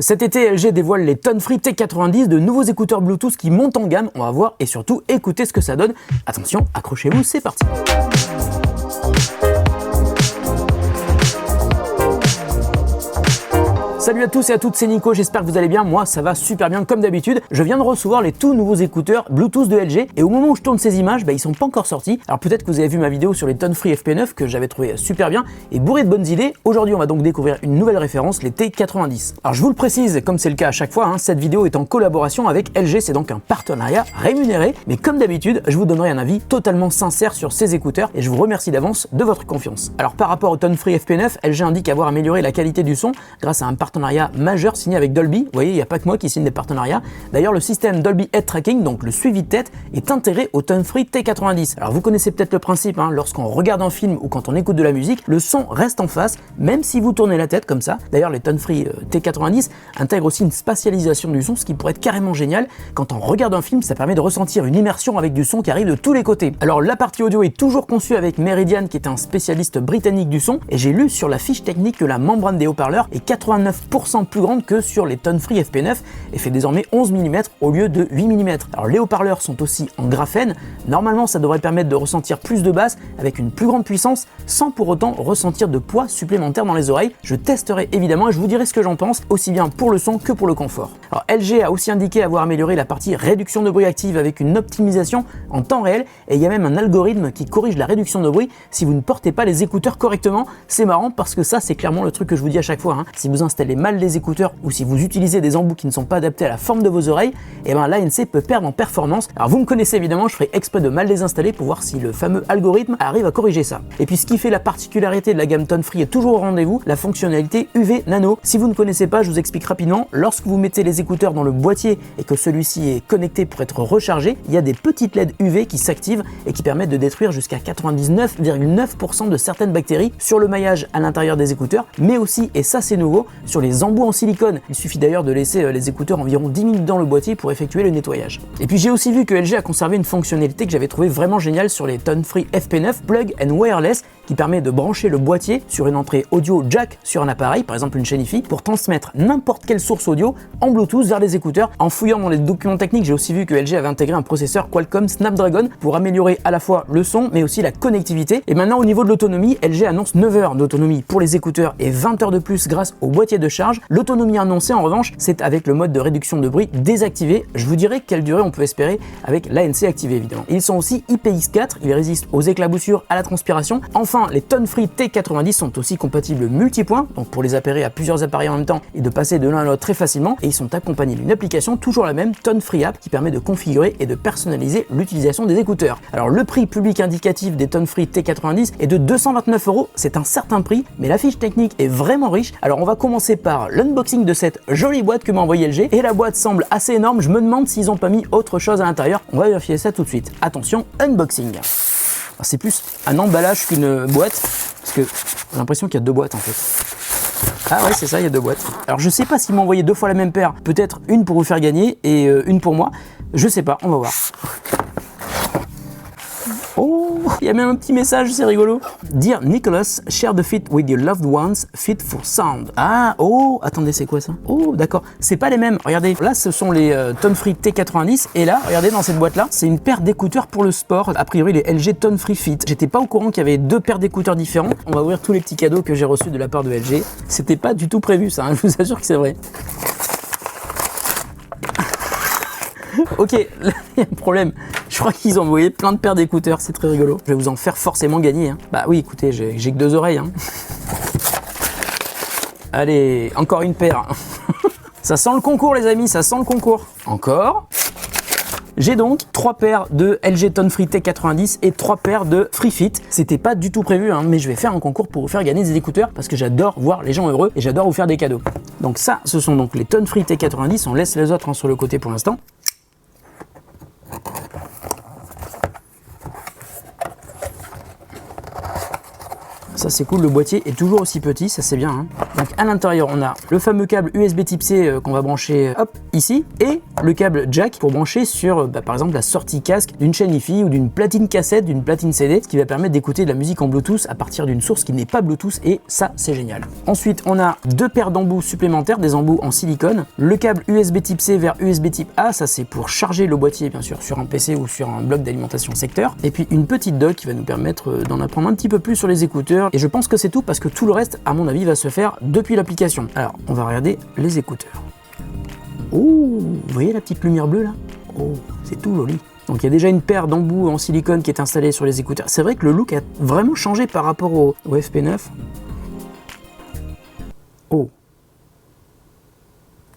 Cet été, LG dévoile les Tone Free T90, de nouveaux écouteurs Bluetooth qui montent en gamme. On va voir et surtout écouter ce que ça donne. Attention, accrochez-vous, c'est parti. Salut à tous et à toutes, c'est Nico, j'espère que vous allez bien. Moi ça va super bien comme d'habitude. Je viens de recevoir les tout nouveaux écouteurs Bluetooth de LG et au moment où je tourne ces images, ils sont pas encore sortis. Alors peut-être que vous avez vu ma vidéo sur les Tone Free FP9 que j'avais trouvé super bien et bourré de bonnes idées. Aujourd'hui on va donc découvrir une nouvelle référence, les T90. Alors je vous le précise, comme c'est le cas à chaque fois, cette vidéo est en collaboration avec LG, c'est donc un partenariat rémunéré. Mais comme d'habitude, je vous donnerai un avis totalement sincère sur ces écouteurs et je vous remercie d'avance de votre confiance. Alors par rapport au Tone Free FP9, LG indique avoir amélioré la qualité du son grâce à un partenariat majeur signé avec Dolby. Vous voyez, il n'y a pas que moi qui signe des partenariats. D'ailleurs, le système Dolby Head Tracking, donc le suivi de tête, est intégré au Tone Free T90. Alors vous connaissez peut-être le principe, lorsqu'on regarde un film ou quand on écoute de la musique, le son reste en face, même si vous tournez la tête comme ça. D'ailleurs, les Tone Free T90 intègrent aussi une spatialisation du son, ce qui pourrait être carrément génial. Quand on regarde un film, ça permet de ressentir une immersion avec du son qui arrive de tous les côtés. Alors la partie audio est toujours conçue avec Meridian, qui est un spécialiste britannique du son, et j'ai lu sur la fiche technique que la membrane des haut-parleurs est 89% plus grande que sur les Tone Free FP9 et fait désormais 11 mm au lieu de 8 mm. Alors les haut-parleurs sont aussi en graphène. Normalement ça devrait permettre de ressentir plus de basse avec une plus grande puissance sans pour autant ressentir de poids supplémentaire dans les oreilles. Je testerai évidemment et je vous dirai ce que j'en pense, aussi bien pour le son que pour le confort. Alors LG a aussi indiqué avoir amélioré la partie réduction de bruit active avec une optimisation en temps réel et il y a même un algorithme qui corrige la réduction de bruit si vous ne portez pas les écouteurs correctement. C'est marrant parce que ça c'est clairement le truc que je vous dis à chaque fois. Si vous installez mal les écouteurs ou si vous utilisez des embouts qui ne sont pas adaptés à la forme de vos oreilles, l'ANC peut perdre en performance. Alors vous me connaissez évidemment, je ferai exprès de mal les installer pour voir si le fameux algorithme arrive à corriger ça. Et puis ce qui fait la particularité de la gamme Tone Free est toujours au rendez-vous, la fonctionnalité UV Nano. Si vous ne connaissez pas, je vous explique rapidement. Lorsque vous mettez les écouteurs dans le boîtier et que celui-ci est connecté pour être rechargé, il y a des petites LED UV qui s'activent et qui permettent de détruire jusqu'à 99,9% de certaines bactéries sur le maillage à l'intérieur des écouteurs, mais aussi, et ça c'est nouveau, sur les embouts en silicone. Il suffit d'ailleurs de laisser les écouteurs environ 10 minutes dans le boîtier pour effectuer le nettoyage. Et puis j'ai aussi vu que LG a conservé une fonctionnalité que j'avais trouvé vraiment géniale sur les Tone Free FP9, Plug and Wireless, qui permet de brancher le boîtier sur une entrée audio jack sur un appareil, par exemple une chaîne hi-fi, pour transmettre n'importe quelle source audio en Bluetooth vers les écouteurs. En fouillant dans les documents techniques, j'ai aussi vu que LG avait intégré un processeur Qualcomm Snapdragon pour améliorer à la fois le son mais aussi la connectivité. Et maintenant au niveau de l'autonomie, LG annonce 9 heures d'autonomie pour les écouteurs et 20 heures de plus grâce au boîtier de charge. L'autonomie annoncée en revanche, c'est avec le mode de réduction de bruit désactivé. Je vous dirai quelle durée on peut espérer avec l'ANC activé évidemment. Ils sont aussi IPX4, ils résistent aux éclaboussures, à la transpiration. Enfin, les Tone Free T90 sont aussi compatibles multipoints, donc pour les appairer à plusieurs appareils en même temps et de passer de l'un à l'autre très facilement. Et ils sont accompagnés d'une application, toujours la même, Tone Free App, qui permet de configurer et de personnaliser l'utilisation des écouteurs. Alors le prix public indicatif des Tone Free T90 est de 229 €. C'est un certain prix, mais la fiche technique est vraiment riche. Alors on va commencer par l'unboxing de cette jolie boîte que m'a envoyé LG. Et la boîte semble assez énorme, je me demande s'ils ont pas mis autre chose à l'intérieur. On va vérifier ça tout de suite. Attention, unboxing. C'est plus un emballage qu'une boîte, parce que j'ai l'impression qu'il y a deux boîtes en fait. Ah ouais, c'est ça, il y a deux boîtes. Alors je sais pas s'ils m'ont envoyé deux fois la même paire, peut-être une pour vous faire gagner et une pour moi. Je sais pas, on va voir. Oh, il y a même un petit message, c'est rigolo. Dear Nicholas, share the fit with your loved ones, fit for sound. Ah, oh, attendez, c'est quoi ça? Oh, d'accord, c'est pas les mêmes. Regardez, là, ce sont les Tone Free T90. Et là, regardez, dans cette boîte-là, c'est une paire d'écouteurs pour le sport. A priori, les LG Tone Free Fit. J'étais pas au courant qu'il y avait deux paires d'écouteurs différents. On va ouvrir tous les petits cadeaux que j'ai reçus de la part de LG. C'était pas du tout prévu, ça, je vous assure que c'est vrai. Ok, là, il y a un problème. Je crois qu'ils ont envoyé plein de paires d'écouteurs, c'est très rigolo. Je vais vous en faire forcément gagner. Bah oui, écoutez, j'ai que deux oreilles. Allez, encore une paire. Ça sent le concours les amis, ça sent le concours. Encore. J'ai donc 3 paires de LG Tone Free T90 et 3 paires de Free Fit. C'était pas du tout prévu, mais je vais faire un concours pour vous faire gagner des écouteurs parce que j'adore voir les gens heureux et j'adore vous faire des cadeaux. Donc ça, ce sont donc les Tone Free T90. On laisse les autres sur le côté pour l'instant. Ça c'est cool, le boîtier est toujours aussi petit, ça c'est bien. Hein. Donc à l'intérieur, on a le fameux câble USB type C qu'on va brancher hop, ici, et le câble jack pour brancher sur par exemple la sortie casque d'une chaîne hi-fi ou d'une platine cassette, d'une platine CD, ce qui va permettre d'écouter de la musique en Bluetooth à partir d'une source qui n'est pas Bluetooth, et ça c'est génial. Ensuite, on a deux paires d'embouts supplémentaires, des embouts en silicone, le câble USB type C vers USB type A, ça c'est pour charger le boîtier bien sûr sur un PC ou sur un bloc d'alimentation secteur, et puis une petite dock qui va nous permettre d'en apprendre un petit peu plus sur les écouteurs, et je pense que c'est tout parce que tout le reste à mon avis va se faire depuis l'application. Alors on va regarder les écouteurs. Oh, vous voyez la petite lumière bleue là? Oh, c'est tout joli. Donc il y a déjà une paire d'embouts en silicone qui est installée sur les écouteurs. C'est vrai que le look a vraiment changé par rapport au FP9. Oh,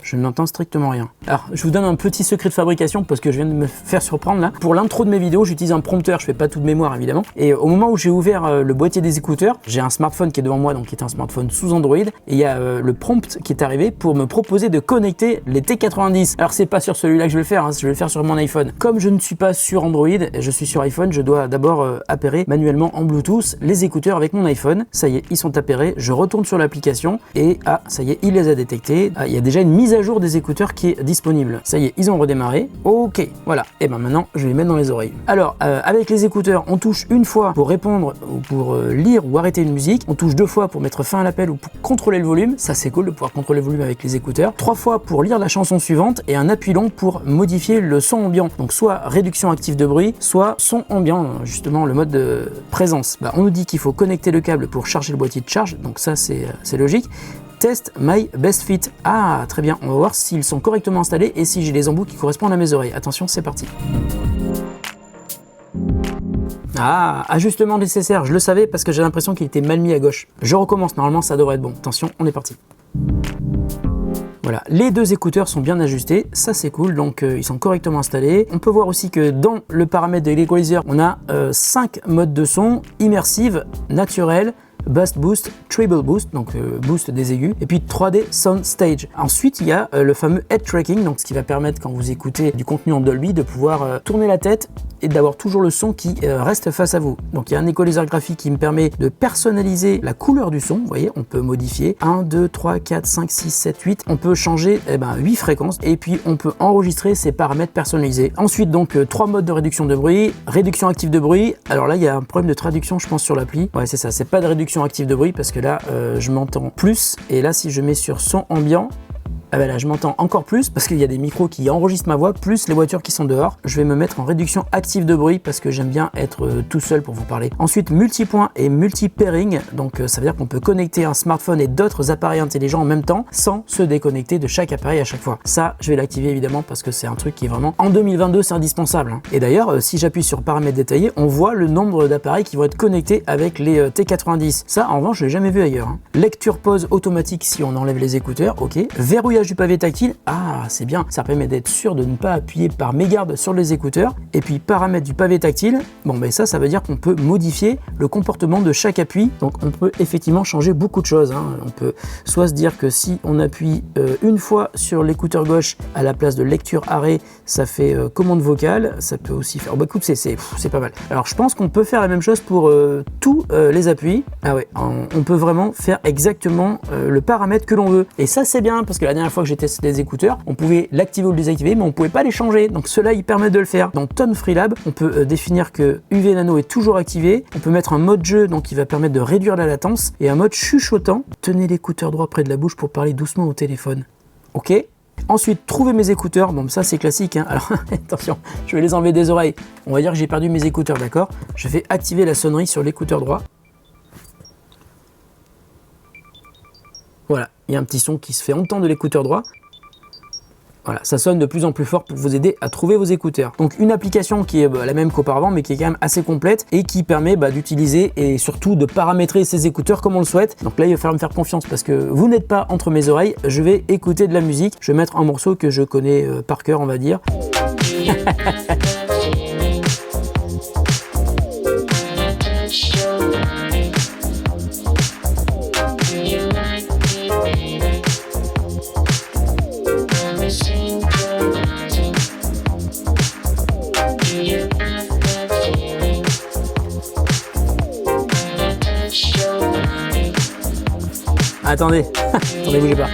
je n'entends strictement rien. Alors, je vous donne un petit secret de fabrication parce que je viens de me faire surprendre là. Pour l'intro de mes vidéos, j'utilise un prompteur, je fais pas tout de mémoire évidemment. Et au moment où j'ai ouvert le boîtier des écouteurs, j'ai un smartphone qui est devant moi, donc qui est un smartphone sous Android. Et il y a le prompt qui est arrivé pour me proposer de connecter les T90. Alors, c'est pas sur celui-là que je vais le faire, hein, je vais le faire sur mon iPhone. Comme je ne suis pas sur Android, je suis sur iPhone, je dois d'abord appairer manuellement en Bluetooth les écouteurs avec mon iPhone. Ça y est, ils sont appairés, je retourne sur l'application et ça y est, il les a détectés. Il y a déjà une mise à jour des écouteurs qui est disponible. Ça y est, ils ont redémarré. Ok, voilà. Et ben maintenant, je vais les mettre dans les oreilles. Alors, avec les écouteurs, on touche une fois pour répondre ou pour lire ou arrêter une musique. On touche deux fois pour mettre fin à l'appel ou pour contrôler le volume. Ça, c'est cool de pouvoir contrôler le volume avec les écouteurs. Trois fois pour lire la chanson suivante et un appui long pour modifier le son ambiant. Donc, soit réduction active de bruit, soit son ambiant, justement le mode de présence. On nous dit qu'il faut connecter le câble pour charger le boîtier de charge. Donc ça, c'est logique. Test My Best Fit. Ah, très bien. On va voir s'ils sont correctement installés et si j'ai les embouts qui correspondent à mes oreilles. Attention, c'est parti. Ah, ajustement nécessaire. Je le savais parce que j'ai l'impression qu'il était mal mis à gauche. Je recommence. Normalement, ça devrait être bon. Attention, on est parti. Voilà, les deux écouteurs sont bien ajustés, ça c'est cool, donc ils sont correctement installés. On peut voir aussi que dans le paramètre de l'equalizer, on a 5 modes de son: immersive, naturel, Bass Boost, Treble Boost, donc boost des aigus, et puis 3D Sound Stage. Ensuite, il y a le fameux Head Tracking, donc ce qui va permettre, quand vous écoutez du contenu en Dolby, de pouvoir tourner la tête et d'avoir toujours le son qui reste face à vous. Donc il y a un equalizer graphique qui me permet de personnaliser la couleur du son. Vous voyez, on peut modifier 1, 2, 3, 4, 5, 6, 7, 8. On peut changer 8 fréquences et puis on peut enregistrer ces paramètres personnalisés. Ensuite, donc 3 modes de réduction de bruit, réduction active de bruit. Alors là, il y a un problème de traduction, je pense, sur l'appli. Ouais, c'est ça, c'est pas de réduction active de bruit parce que là, je m'entends plus. Et là, si je mets sur son ambiant, ah ben là je m'entends encore plus parce qu'il y a des micros qui enregistrent ma voix plus les voitures qui sont dehors. Je vais me mettre en réduction active de bruit parce que j'aime bien être tout seul pour vous parler. Ensuite, multipoint et multi-pairing, donc ça veut dire qu'on peut connecter un smartphone et d'autres appareils intelligents en même temps sans se déconnecter de chaque appareil à chaque fois. Ça, je vais l'activer évidemment parce que c'est un truc qui est vraiment, en 2022, c'est indispensable. Hein. Et d'ailleurs, si j'appuie sur paramètres détaillés, on voit le nombre d'appareils qui vont être connectés avec les T90. Ça, en revanche, je l'ai jamais vu ailleurs. Hein. Lecture pause automatique si on enlève les écouteurs, ok. Verrouillage du pavé tactile, ah c'est bien, ça permet d'être sûr de ne pas appuyer par mégarde sur les écouteurs. Et puis paramètres du pavé tactile, bon ben ça veut dire qu'on peut modifier le comportement de chaque appui, donc on peut effectivement changer beaucoup de choses. Hein. On peut soit se dire que si on appuie une fois sur l'écouteur gauche à la place de lecture arrêt, ça fait commande vocale, ça peut aussi faire, bah écoute c'est pas mal. Alors je pense qu'on peut faire la même chose pour tous les appuis. Ah ouais, on peut vraiment faire exactement le paramètre que l'on veut, et ça c'est bien parce que la dernière fois que j'ai testé les écouteurs, on pouvait l'activer ou le désactiver, mais on pouvait pas les changer. Donc cela, il permet de le faire. Dans Tone Freelab, on peut définir que UV Nano est toujours activé. On peut mettre un mode jeu, donc qui va permettre de réduire la latence, et un mode chuchotant. Tenez l'écouteur droit près de la bouche pour parler doucement au téléphone. Ok. Ensuite, trouver mes écouteurs. Bon, ça c'est classique. Hein. Alors attention, je vais les enlever des oreilles. On va dire que j'ai perdu mes écouteurs, d'accord. Je vais activer la sonnerie sur l'écouteur droit. Voilà, il y a un petit son qui se fait entendre de l'écouteur droit. Voilà, ça sonne de plus en plus fort pour vous aider à trouver vos écouteurs. Donc une application qui est la même qu'auparavant, mais qui est quand même assez complète et qui permet d'utiliser et surtout de paramétrer ces écouteurs comme on le souhaite. Donc là, il va falloir me faire confiance parce que vous n'êtes pas entre mes oreilles. Je vais écouter de la musique. Je vais mettre un morceau que je connais par cœur, on va dire. attendez, attendez, bougez pas.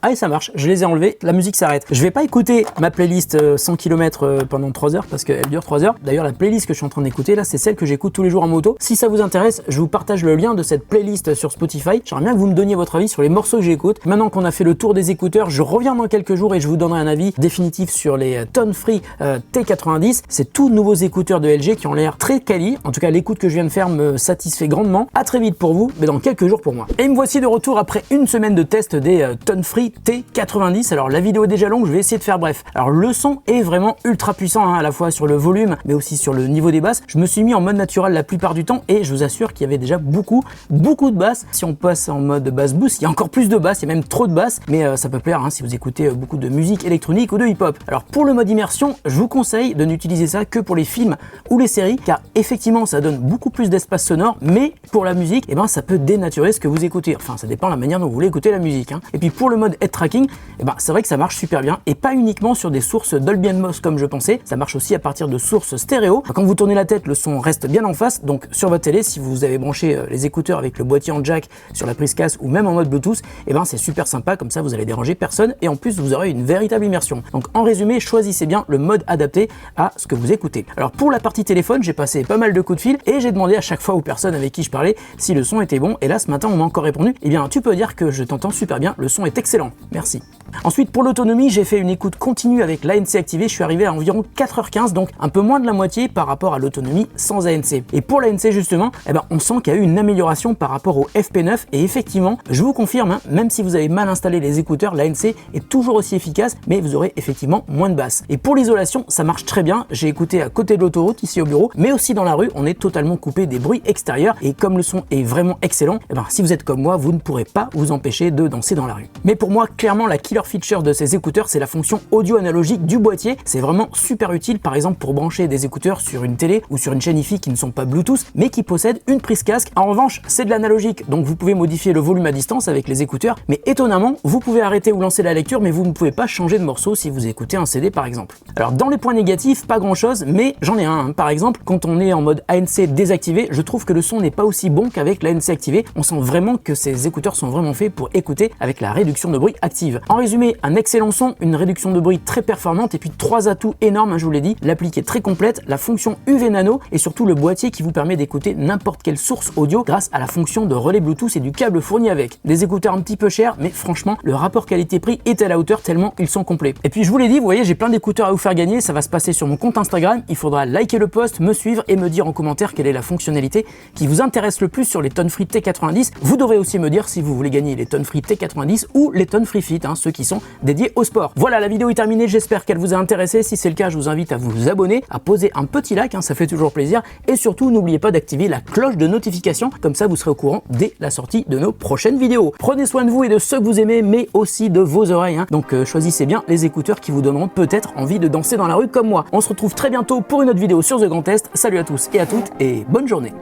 Ah et ça marche, je les ai enlevés, la musique s'arrête. Je vais pas écouter ma playlist 100 km pendant 3 heures parce qu'elle dure 3 heures. D'ailleurs la playlist que je suis en train d'écouter là, c'est celle que j'écoute tous les jours en moto. Si ça vous intéresse, je vous partage le lien de cette playlist sur Spotify. J'aimerais bien que vous me donniez votre avis sur les morceaux que j'écoute. Maintenant qu'on a fait le tour des écouteurs, je reviens dans quelques jours et je vous donnerai un avis définitif sur les Tone Free T90. C'est tous nouveaux écouteurs de LG qui ont l'air très quali. En tout cas l'écoute que je viens de faire me satisfait grandement. À très vite pour vous, mais dans quelques jours pour moi. Et me voici de retour après une semaine de test des Tone Free T90. Alors la vidéo est déjà longue, je vais essayer de faire bref. Alors le son est vraiment ultra puissant, hein, à la fois sur le volume mais aussi sur le niveau des basses. Je me suis mis en mode naturel la plupart du temps et je vous assure qu'il y avait déjà beaucoup de basses. Si on passe en mode bass boost, il y a encore plus de basses, il y a même trop de basses, mais ça peut plaire hein, si vous écoutez beaucoup de musique électronique ou de hip-hop. Alors pour le mode immersion, je vous conseille de n'utiliser ça que pour les films ou les séries, car effectivement ça donne beaucoup plus d'espace sonore, mais pour la musique, eh ben, ça peut dénaturer ce que vous écoutez. Enfin ça dépend de la manière dont vous voulez écouter la musique, hein. Et puis pour le mode head tracking, eh ben, c'est vrai que ça marche super bien et pas uniquement sur des sources Dolby Atmos comme je pensais, ça marche aussi à partir de sources stéréo. Quand vous tournez la tête, le son reste bien en face, donc sur votre télé, si vous avez branché les écouteurs avec le boîtier en jack sur la prise casque ou même en mode Bluetooth, eh ben, c'est super sympa, comme ça vous allez déranger personne et en plus vous aurez une véritable immersion. Donc en résumé, choisissez bien le mode adapté à ce que vous écoutez. Alors pour la partie téléphone, j'ai passé pas mal de coups de fil et j'ai demandé à chaque fois aux personnes avec qui je parlais si le son était bon, et là ce matin on m'a encore répondu, eh bien tu peux dire que je t'entends super bien, le son est excellent, merci. Ensuite pour l'autonomie, j'ai fait une écoute continue avec l'ANC activé, je suis arrivé à environ 4h15, donc un peu moins de la moitié par rapport à l'autonomie sans ANC. Et pour l'ANC justement, eh ben, on sent qu'il y a eu une amélioration par rapport au FP9 et effectivement, je vous confirme, hein, même si vous avez mal installé les écouteurs, l'ANC est toujours aussi efficace, mais vous aurez effectivement moins de basse. Et pour l'isolation, ça marche très bien, j'ai écouté à côté de l'autoroute ici au bureau, mais aussi dans la rue, on est totalement coupé des bruits extérieurs et comme le son est vraiment excellent, eh ben, si vous êtes comme moi, vous ne pourrez pas vous empêcher de danser dans la rue. Mais pour moi, clairement, la killer feature de ces écouteurs, c'est la fonction audio analogique du boîtier. C'est vraiment super utile, par exemple pour brancher des écouteurs sur une télé ou sur une chaîne Hi-Fi qui ne sont pas Bluetooth, mais qui possèdent une prise casque. En revanche, c'est de l'analogique, donc vous pouvez modifier le volume à distance avec les écouteurs, mais étonnamment, vous pouvez arrêter ou lancer la lecture, mais vous ne pouvez pas changer de morceau si vous écoutez un CD par exemple. Alors dans les points négatifs, pas grand chose, mais j'en ai un, hein. Par exemple, quand on est en mode ANC désactivé, je trouve que le son n'est pas aussi bon qu'avec l'ANC activé. On sent vraiment que ces écouteurs sont vraiment faits pour écouter avec la réduction de bruit active. En résumé, un excellent son, une réduction de bruit très performante et puis 3 atouts énormes, hein, je vous l'ai dit, l'appli qui est très complète, la fonction UV Nano et surtout le boîtier qui vous permet d'écouter n'importe quelle source audio grâce à la fonction de relais Bluetooth et du câble fourni avec. Des écouteurs un petit peu chers, mais franchement, le rapport qualité-prix est à la hauteur tellement ils sont complets. Et puis je vous l'ai dit, vous voyez, j'ai plein d'écouteurs à vous faire gagner, ça va se passer sur mon compte Instagram, il faudra liker le post, me suivre et me dire en commentaire quelle est la fonctionnalité qui vous intéresse le plus sur les Tone Free T90. Vous devrez aussi me dire si vous voulez gagner les Tone Free T90 ou les Tone Free Fit, hein, ceux qui sont dédiés au sport. Voilà, la vidéo est terminée, j'espère qu'elle vous a intéressé. Si c'est le cas, je vous invite à vous abonner, à poser un petit like, hein, ça fait toujours plaisir. Et surtout, n'oubliez pas d'activer la cloche de notification, comme ça vous serez au courant dès la sortie de nos prochaines vidéos. Prenez soin de vous et de ceux que vous aimez, mais aussi de vos oreilles, hein. Donc choisissez bien les écouteurs qui vous donneront peut-être envie de danser dans la rue comme moi. On se retrouve très bientôt pour une autre vidéo sur The Grand Test. Salut à tous et à toutes et bonne journée.